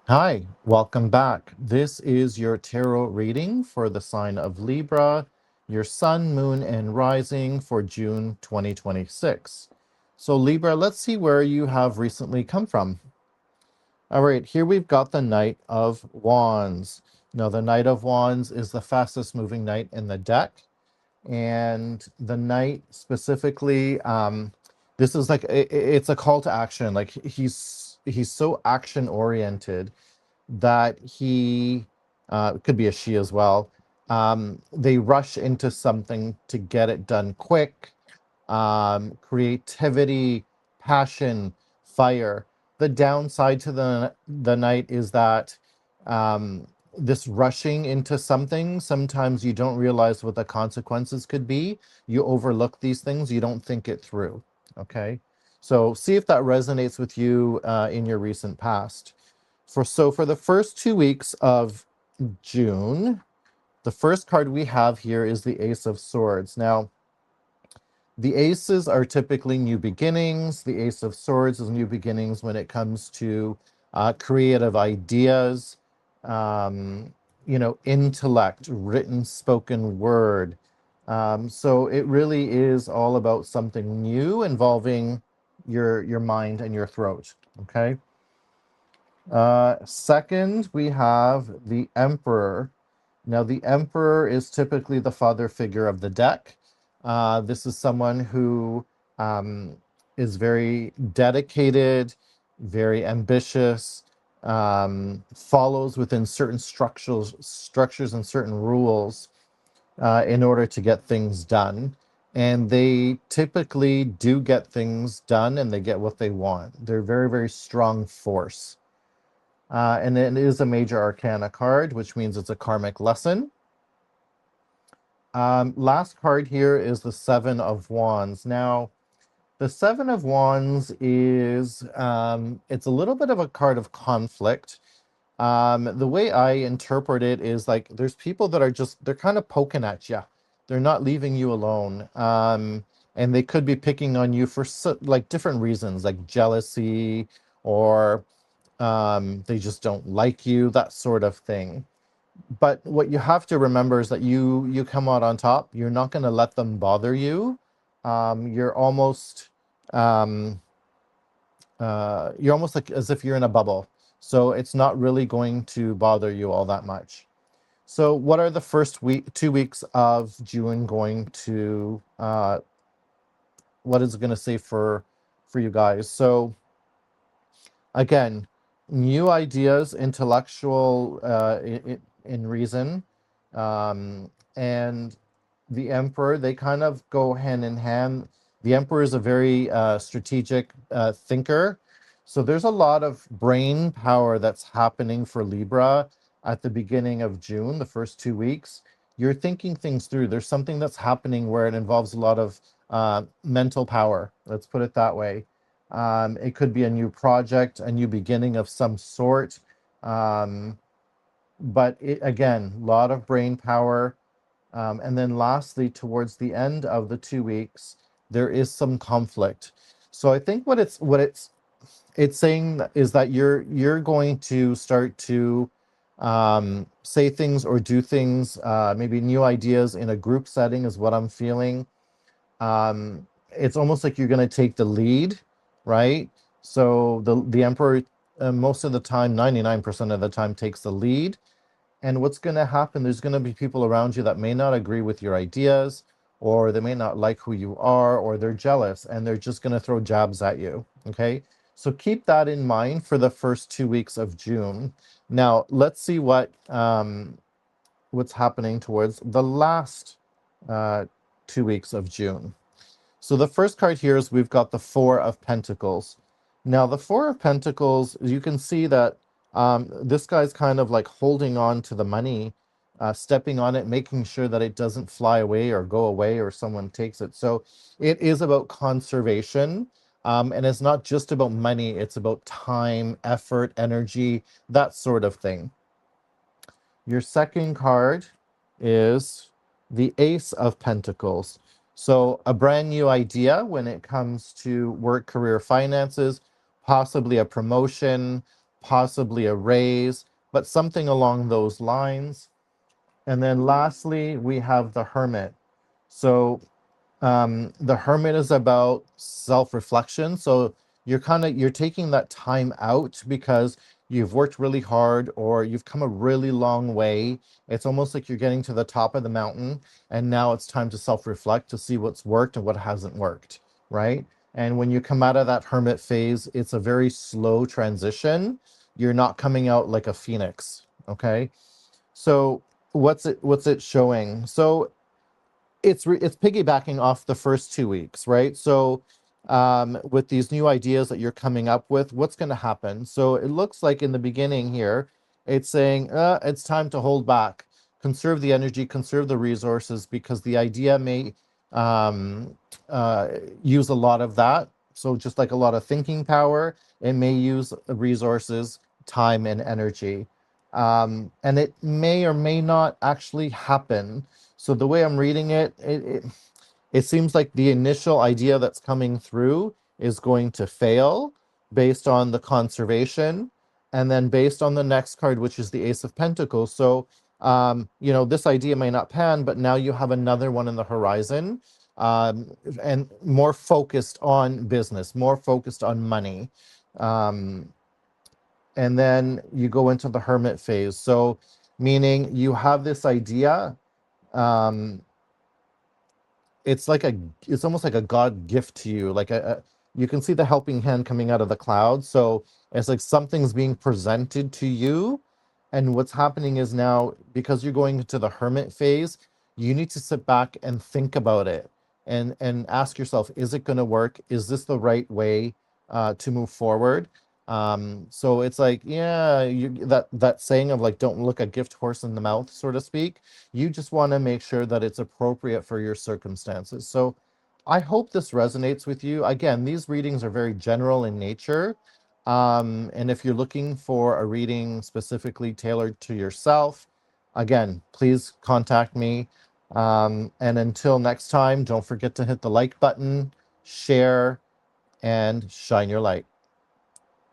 Hi, welcome back. This is your tarot reading for the sign of Libra, your sun, moon, and rising for June 2026. So, Libra, let's see where you have recently come from. All right, here we've got the Knight of Wands. Now, the Knight of Wands is the fastest moving knight in the deck. And the Knight specifically, this is like it's a call to action. Like he's so action oriented that he it could be a she as well. They rush into something to get it done quick. Creativity, passion, fire. The downside to the Knight is that this rushing into something, sometimes you don't realize what the consequences could be. You overlook these things, you don't think it through. Okay, so see if that resonates with you in your recent past. For the first 2 weeks of June, the first card we have here is the Ace of Swords. Now, the aces are typically new beginnings. The Ace of Swords is new beginnings when it comes to creative ideas, intellect, written, spoken word. So it really is all about something new involving your mind and your throat. Okay. Second, we have the Emperor. Now, the Emperor is typically the father figure of the deck. This is someone who um, is very dedicated, very ambitious, follows within certain structures and certain rules in order to get things done. And they typically do get things done and they get what they want. They're very, very strong force. And it is a major arcana card, which means it's a karmic lesson. Last card here is the Seven of Wands. Now, the Seven of Wands is, it's a little bit of a card of conflict. The way I interpret it is like there's people that are they're kind of poking at you. They're not leaving you alone. And they could be picking on you for like different reasons, like jealousy or they just don't like you, that sort of thing. But what you have to remember is that you come out on top. You're not going to let them bother you. You're almost um, you're almost like as if you're in a bubble. So it's not really going to bother you all that much. So what are the first 2 weeks of June going to what is it going to say for you guys? So again, new ideas, intellectual in reason, and the Emperor, they kind of go hand in hand. The Emperor is a very strategic thinker. So there's a lot of brain power that's happening for Libra at the beginning of June, the first 2 weeks. You're thinking things through. There's something that's happening where it involves a lot of mental power. Let's put it that way. It could be a new project, a new beginning of some sort. But again, a lot of brain power. And then lastly, towards the end of the 2 weeks, there is some conflict. So I think what it's saying is that you're going to start to say things or do things, maybe new ideas in a group setting is what I'm feeling. It's almost like you're going to take the lead, right? So the Emperor, most of the time, 99% of the time, takes the lead. And what's going to happen, there's going to be people around you that may not agree with your ideas, or they may not like who you are, or they're jealous, and they're just going to throw jabs at you. Okay. So keep that in mind for the first 2 weeks of June. Now, let's see what's happening towards the last uh, 2 weeks of June. So the first card here is we've got the Four of Pentacles. Now, the Four of Pentacles, you can see that this guy's kind of like holding on to the money, stepping on it, making sure that it doesn't fly away or go away or someone takes it. So it is about conservation. And it's not just about money, it's about time, effort, energy, that sort of thing. Your second card is the Ace of Pentacles. So a brand new idea when it comes to work, career, finances, possibly a promotion, possibly a raise, but something along those lines. And then lastly, we have the Hermit. So the Hermit is about self-reflection. So you're taking that time out because you've worked really hard or you've come a really long way. It's almost like you're getting to the top of the mountain, and now it's time to self-reflect to see what's worked and what hasn't worked, right? And when you come out of that Hermit phase, it's a very slow transition. You're not coming out like a phoenix. Okay. So what's it showing? So it's piggybacking off the first 2 weeks, right? So with these new ideas that you're coming up with, what's going to happen? So it looks like in the beginning here, it's saying it's time to hold back, conserve the energy, conserve the resources, because the idea may um, use a lot of that. So just like a lot of thinking power, it may use resources, time, and energy. And it may or may not actually happen. So the way I'm reading it seems like the initial idea that's coming through is going to fail based on the conservation, and then based on the next card, which is the Ace of Pentacles. So, this idea may not pan, but now you have another one in the horizon, and more focused on business, more focused on money. Um, and then you go into the Hermit phase. So, meaning you have this idea. Um, it's almost like a god gift to you, like you can see the helping hand coming out of the cloud. So it's like something's being presented to you, and what's happening is now, because you're going into the Hermit phase, you need to sit back and think about it, and ask yourself, is it going to work? Is this the right way to move forward? So it's like, yeah, that saying of like, don't look a gift horse in the mouth, so to speak. You just want to make sure that it's appropriate for your circumstances. So I hope this resonates with you. Again, these readings are very general in nature. And if you're looking for a reading specifically tailored to yourself, again, please contact me. And until next time, don't forget to hit the like button, share, and shine your light.